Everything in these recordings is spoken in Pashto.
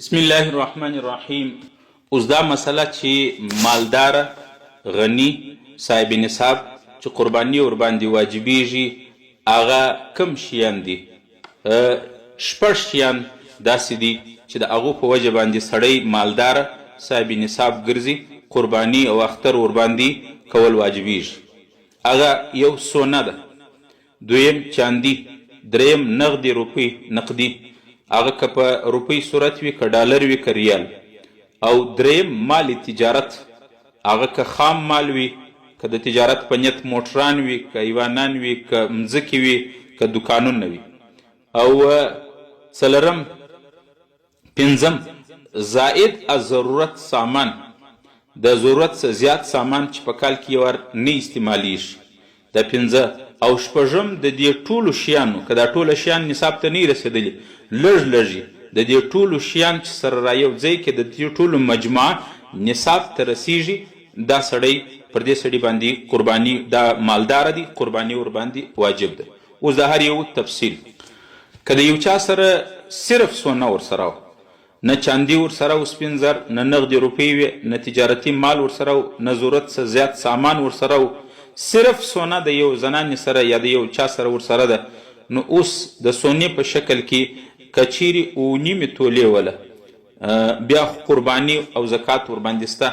بسم الله الرحمن الرحیم. اوس دا مسله چې مالدار غنی صاحب نصاب چې قرباني ورباندې واجبیږي هغه کم شیان دي؟ شپږ شیان داسې دي چې د هغو په وجه باندې سړی مالدار صاحب نصاب ګرځي، قرباني او اختر ورباندې کول واجبیږي. هغه یو سونه ده، دویم چاندي، دریم نقدي روپۍ نقدي، هغه که په روپۍ صورت وي که ډالر وي که ریال، او دریم مال تجارت، هغه که خام مال وي که د تجارت په نیت موټران وي که ایوانان وي که مځکې وي که دوکانونه وي، او څلرم پنځم زائد از ضرورت سامان، د ضرورت څخه زیات سامان چې په کال کې یو وار نه استعمالیږي، دا پنځه. او شپږم د دې ټولو شیانو که دا ټوله شیان نصاب ته نه رسېدلي لږ لږ د دې ټولو شیان چې سره را یو ځای کې د دې ټولو مجموعه نصاب ته رسیږي، دا سړی پر دې سړي باندې قرباني، دا مالداره دی، قرباني ورباندې واجب ده. اوس د هر یو تفصیل. که د یو چا سره صرف سونه ورسره و، نه چاندي ورسره و سپین زر، نه نقدي روپۍ وې، نه تجارتي مال ورسره و، نه ضرورت څخه زیات سامان ورسره و، صرف سونه د یو زنانې سره یا د یو چا سره ورسره ده، نو اوس د سونې په شکل کې که چیرې 9.5 تولې وله بیا قرباني او زکات ورباندې شته،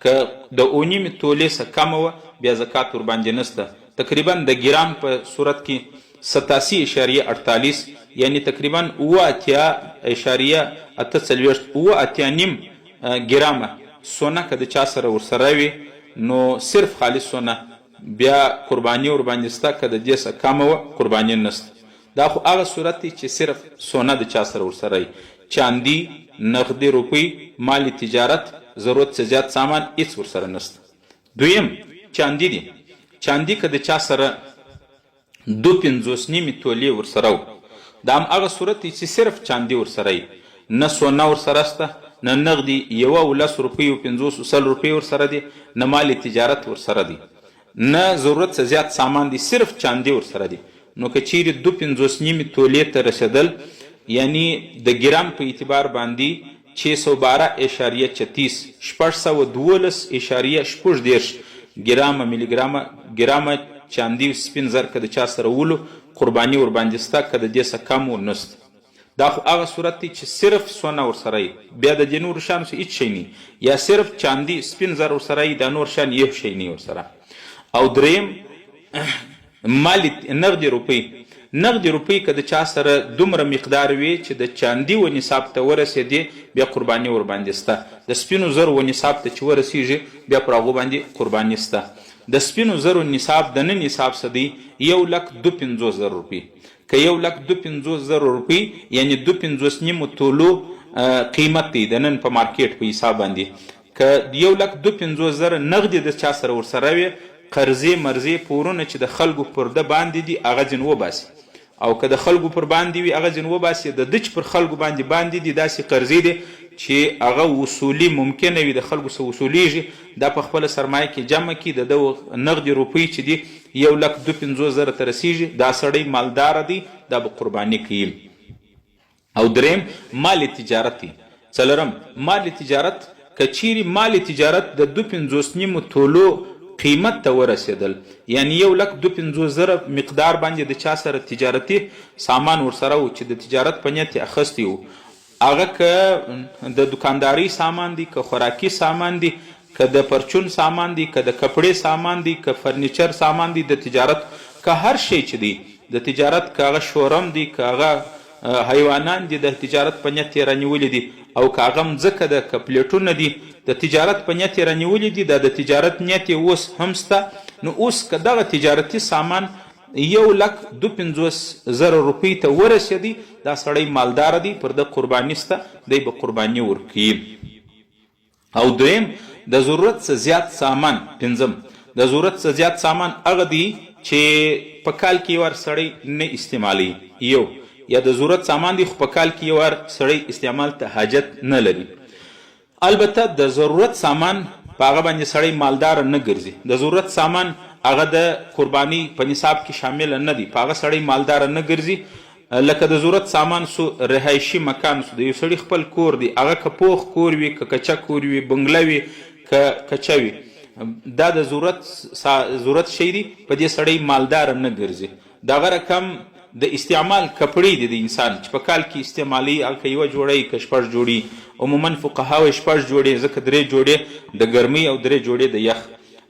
که د 9.5 تولې څخه کمه وه بیا زکات ورباندې نشته. تقریبا د ګرام په صورت کې 87.48 یعنی تقریبا 88.48 ګرامه سونه که د چا سره ورسره وي نو صرف خالص سونه بیا قرباني ورباندې شته، که د دې څخه کمه وه قرباني نشته. دا خو هغه صورت دی چې صرف سونه د چا سره ورسره وي. چاندي، نقدي روپۍ، مال تجارت، ضرورت څخه زیات سامان هیڅ ورسره نشته. دویم چاندي دی. چاندي که د چا سره 2.5 تولې ورسره و، دا هم هغه صورت دی چې صرف چاندي ورسره وي، نه سونه ورسره شته، نه نقدي 10 روپۍ او 50 روپۍ ورسره دي، نه مال تجارت ورسره دی، نه ضرورت څخه زیات سامان دی، صرف چاندي ورسره دی. نو که چیرې 2.5 تولې ته رسېدل یعنی د ګرام په اعتبار باندې 612.36 612.6 ګرامه ملي چاندي سپین زر که د چا سره ولو قرباني ورباندې شته، که د دې څخه کم ورنشته. دا خو هغه صورت دی چې صرف سونه ورسره وي، بیا د دې نورو شیانو هېڅ شی نه، یا صرف چاندي سپین زر ورسره وي، دا نور شیان یو شی نه ورسره. او دریم نقدي روپۍ. نقدي روپۍ که د چا سره دومره مقدار وي چې د چاندي و نصاب ته ورسېدې بیا قرباني ورباندې شته، د سپینو زرو و نصاب ته چې ورسېږي بیا پر هغو باندې قرباني شته. د سپینو زرو نصاب د نن نصاب څه دی؟ 1,52,000 روپۍ. که 1,52,000 روپۍ یعنی 2.5 تولو قیمت دی د نن په مارکیټ په حساب باندې. که 1,52,000 نقدي د چا سره ورسره وي، قرضې مرضې پورونه چې د خلکو پر ده باندې دي هغه ځین وباسي، او که د خلکو پر باندې وي هغه ځین وباسي. د ده چې پر خلکو باندې دي داسې قرضې دي چې هغه وصولي ممکنه وي، د خلکو څخه وصولیږي، دا په خپله سرمایه کې جمع کړي، د ده نقدي روپۍ چې دي 1,52,000 ته رسیږي، دا سړی مالداره دی، دا به قرباني کوي. او دریم مال تجارت دی. څلرم مال تجارت. که چیرې مال تجارت د 2.5 تولو قیمت ته ورسېدل یعنی 1,52,000 مقدار باندې د چا سره تجارتي سامان ورسره و چې د تجارت په نیت یې اخیستی و، هغه که د دکانداري سامان دی، که خوراکي سامان دی، که د پرچون سامان دی، که د کپړې سامان دی، که فرنیچر سامان دی، د تجارت که هر شی چې دی د تجارت، که هغه شورم دی، که هغه حیوانان دي د تجارت په نیت یې رانیولي دي، او که هغه مځکه ده، که پلیټونه دي د تجارت په نیت یې رانیولي دي، دا د تجارت نیت یې اوس هم شته. نو اوس که دغه تجارتي سامان 1,52,000 روپۍ ته ورسېدي، دا سړی مالداره دی، پر ده قرباني شته، دی به قرباني ورکوي. او دویم د ضرورت څخه زیات سامان. پنځم د ضرورت څخه زیات سامان هغه دی چې په کال کې یو وار سړی نه استعمالوي، یو یا د ضرورت سامان دی خو په کال کې یو وار سړی استعمال ته حاجت نه لري. البته د ضرورت سامان په هغه باندې سړی مالدار نه ګرځي، د ضرورت سامان هغه د قرباني په نصاب کې شامل نه دی، په هغه سړی مالدار نه ګرځي. لکه د ضرورت سامان سو، رهایشي مکان سو، د یو سړي خپل کور دی، هغه که پوخ کور وي، که کچه کور وي، بنګله وي، که کچه وي، دا د ضرورت شی دی، په دې سړی مالدار نه ګرځي. دغه رقم د استعمال کپړې دي د انسان چې په کال کې استعمالي، هغه که یوه جوړه که 6 جوړي، عموما فقها وایي 6 جوړې، ځکه 3 جوړې د ګرمۍ او 3 جوړې د یخ.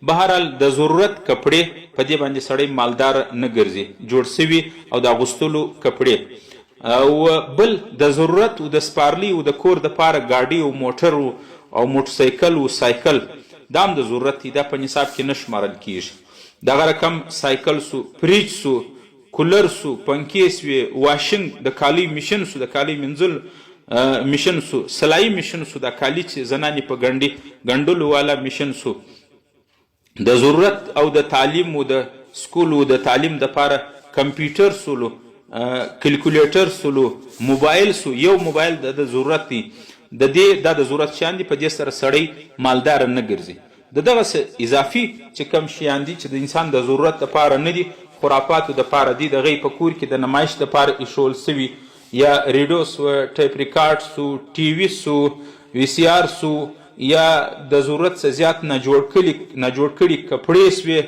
بهرحال د ضرورت کپړې په دې باندې سړی مالدار نه ګرځي، جوړ سوي او د اغوستلو کپړې. او بل د ضرورت او د سپارلي او د کور دپاره ګاډي او موټر او موټرسایکل او سایکل، دا هم د ضرورت دی، دا په نصاب کې نه شمارل کیږي. دغه رقم سایکل سو، فریج سو، کولر سو، پنکې سوې، واشنګ د کالي میشن سو، د کالي منځل میشن سو، سلایي میشن سو، د کالي چې زنانې په ګنډلو والا میشن سو. د ضرورت او د تعلیم او د سکول او د تعلیم دپاره کمپیوټر سولو، کلکولیټر سولو، موبایل سو. یو موبایل د ضرورت دی، د دې دا د ضرورت شیان دي، په دې سره سړی مالدار نه ګرځي. د دغه اضافي چې کم شیان دي چې د انسان د ضرورت دپاره نه دي، خرافاتو دپاره دي، د هغې په کور کې د نمایش دپاره ایښول سوي، یا ریډیو سو، ټیپ ریکارډ سو، ټي وي سو، وي سي آر سو، یا د ضرورت څخه زیات نه جوړ کړي کپړې سوې،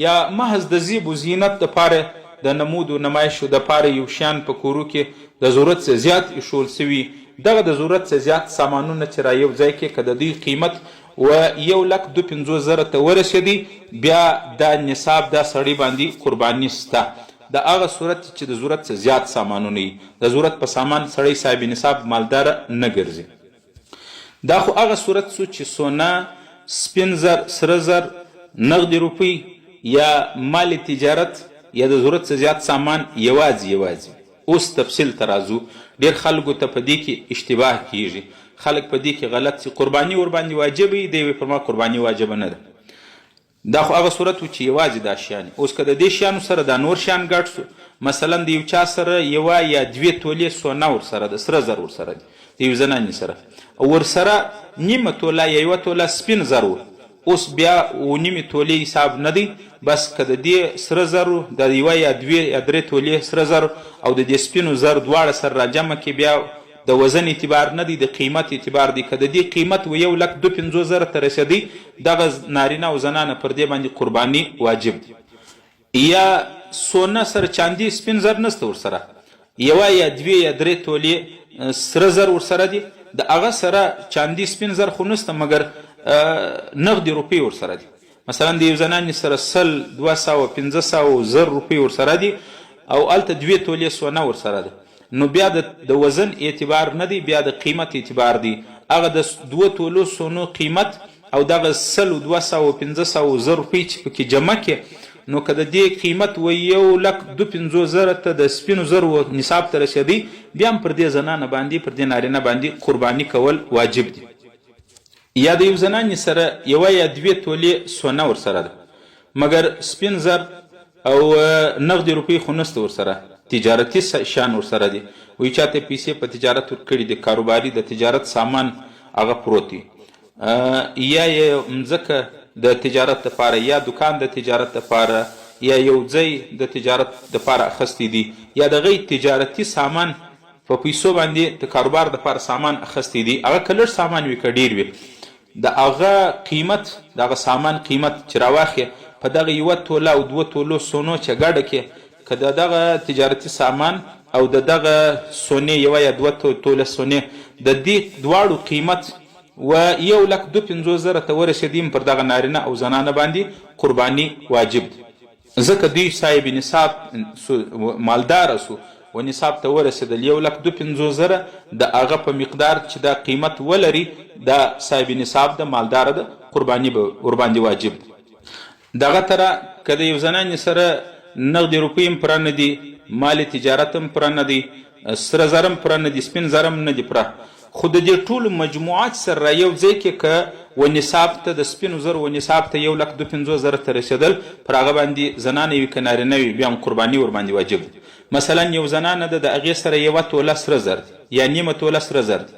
یا محض د زیب و زینت دپاره د نمود و نمایشو دپاره یو شیان په کورو کې د ضرورت څخه زیات ایښول سوي. دغه د ضرورت څخه زیات سامانونه چې را یو ځای کې که د دوی قیمت و 1,52,000 ته ورسېدی، بیا دا نصاب دا سړی باندې قرباني سته. د هغه صورت چې د ضرورت څخه زیات سامانونه وي، د ضرورت په سامان سړی صاحب نصاب مالدار نه ګرځي. دا خو هغه صورت سو چې سونه، سپین زر، سره زر، نغدي روپۍ یا مال تجارت یا د ضرورت څخه زیات سامان یوازې. اوس تفصیل ته راځو. ډېر خلکو ته په دې کې اشتباه کیږي، خلک په دې کې غلط چې قرباني ورباندې واجبه وي، دی وایي پر ما قرباني واجبه نه ده. دا خو هغه صورت و چې یوازې دا شیان. اوس که د دې شیانو سره دا نور شیان ګډ سو، مثلا د یو چا سره یوه یا 2 تولې سونه ورسره ده، سره زر ورسره دي، د یو زنانې سره ورسره نیمه توله یا 1 توله سپین زر و، اوس بیا 9 تولې حساب نه دی، بس که د دې سره زرو د 1 یا 2 یا 3 تولې سره زر او د دې سپینو زر دواړه سره راجمع کې، بیا د وزن اعتبار نه دی، د قیمت اعتبار دی. که د دې قیمت و 1,52,000 ته رسېدی، دغه نارینه او زنانه پر دې باندې قرباني واجب دی. یا سونه سره چاندي سپین زر نسته ورسره، 1 یا 2 یا 3 تولې سره زر ورسره دي، د هغه سره چاندي سپین زر خو نسته، مګر نغدي روپۍ ورسره دي. مثلا د یو زنانې سره 100 200 500 زر روپۍ ورسره دي، او هلته 2 تولې سونه ورسره ده، نو بیا د وزن اعتبار نه دی، بیا د قیمت اعتبار دی. هغه د 2 تولو سونو قیمت او دغه 100 200 500 زر روپۍ چې پکې جمع کې، نو که د دې قیمت و 1,52,000 ته د سپینو زرو نصاب ته رسېدی، بیا هم پر دې زنانه باندې، پر دې نارینه باندې قرباني کول واجب دی. یا د یو زنانې سره 1 یا 2 تولې سونه ورسره ده، مګر سپین زر او نغدي روپۍ خو نسته ورسره، تجارتي شان ورسره دي، وایي چاته پیسې په تجارت ورکړي دي، کاروباري د تجارت سامان هغه پروت دی، یا یې مځکه د تجارت دپاره، یا دکان د تجارت دپاره، یا یو ځای د تجارت دپاره اخستی دي، یا د غي تجارتي سامان په پیسو باندې د کاروبار دپاره سامان اخستی دي. هغه که لږ سامان وي که ډېر وي، د هغه قیمت، د هغه سامان قیمت چې راواخې په دغه 1 توله او 2 تولو سونو چې ګډه کې، که د دغه تجارتي سامان او د دغه سونې 1 یا 2 توله سونې د دې دواړو قیمت و 1,52,000 ته ورسېدیم، پر دغه نارینه او زنانه باندې قرباني واجب دی، ځکه دوی صاحب نصاب مالداره سو و نصاب ته ورسېدل 1,52,000 د هغه په مقدار چې دا قیمت ولري، دا صاحب نصاب د مالداره د قرباني به ورباندې واجب دی. دغه تره که د یو زنانې سره نغدي روپۍ هم پوره نه دي، مال تجارت هم پوره نه دی، سره زر هم پوره نه دي، سپین زر هم نه دي پوره، خو د دې ټولو مجموعات سره را یو ځای کې که و نصاب ته د سپینو زرو و نصاب ته 1,52,000 ته رسېدل، پر هغه باندې زنانه وي که نارینه وي، بیا هم قرباني ورباندې واجب دی. مثلا یو زنانه ده، د هغې سره 1 توله سره زر دي، یا نیمه توله سره زر دي،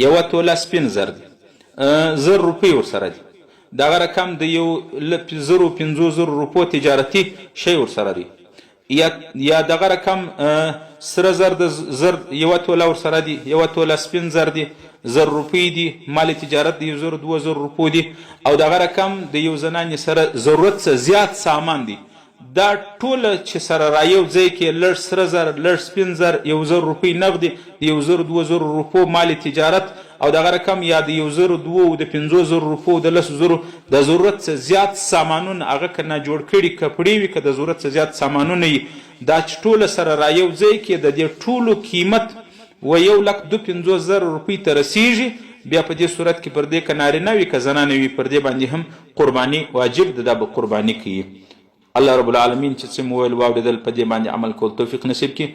1 توله سپین زر دي، 1000 روپۍ ورسره دي، دغه رقم د یو 1,050,000 روپو تجارتي شی ورسره دی، یا دغه رقم سره زر د زر 1 توله ورسره دي، 1 توله سپین زر دي، 1000 روپۍ دي، مال تجارت د 1000 2000 روپو دي، او دغه رقم د یو زنانې سره ضرورت څخه زیات سامان دي. دا ټوله چې سره را یو ځای کې لږ سره زر، لږ سپین زر، 1000 روپۍ نغدي، د 1000 2000 روپو مال تجارت، او دغه رقم یا د 1000 2 د 5000 روپو د 10000 د ضرورت څخه زیات سامانونه هغه که نه جوړ کړي کپړې وي که د ضرورت څخه زیات سامانونه وي، دا چې ټوله سره را یو ځای کې د دې ټولو قیمت 1,52,000 روپۍ ته رسیږي. بیا په دې صورت کې پر دې که نارینه وي که زنانه وي پر دې باندې هم قرباني واجب ده، دا به قرباني کوي. الله رب العالمین چې څه مو ویل واورېدل په دې باندې عمل کول توفیق نصیب کړي.